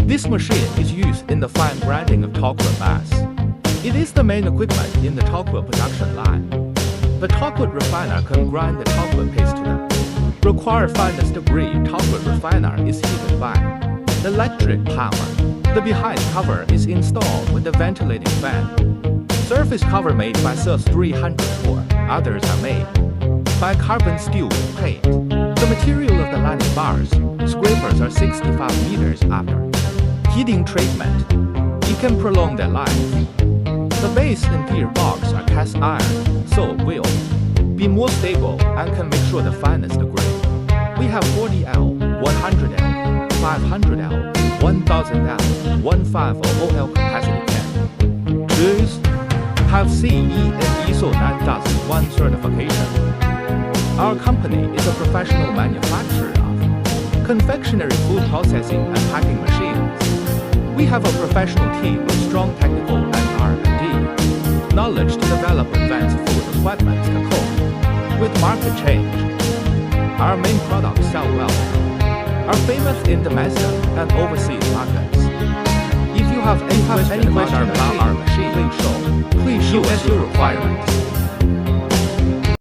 This machine is used in the fine grinding of chocolate mass. It is the main equipment in the chocolate production line. The chocolate refiner can grind the chocolate paste to the required finest degree. Chocolate refiner is heated by electric power. The behind cover is installed with a ventilating fan. Surface cover made by SUS 304. Others are made by carbon steel with paint. The material of the lining bars, scrapers are 65 meters after heating treatment. It can prolong their life. The base and gearbox are cast iron, so it will be more stable and can make sure the finest degree. We have 40L, 100L, 500L, 1000L, 1500L capacity can. These have CE and ISO 9001 certification. Our company is a professional manufacturer of confectionery food processing and packing machines. We have a professional team with strong technical and R&D knowledge to develop advanced food equipment to cope with market change. Our main products sell well, are famous in domestic and overseas markets. If you have any question about our machine, please show us your requirements.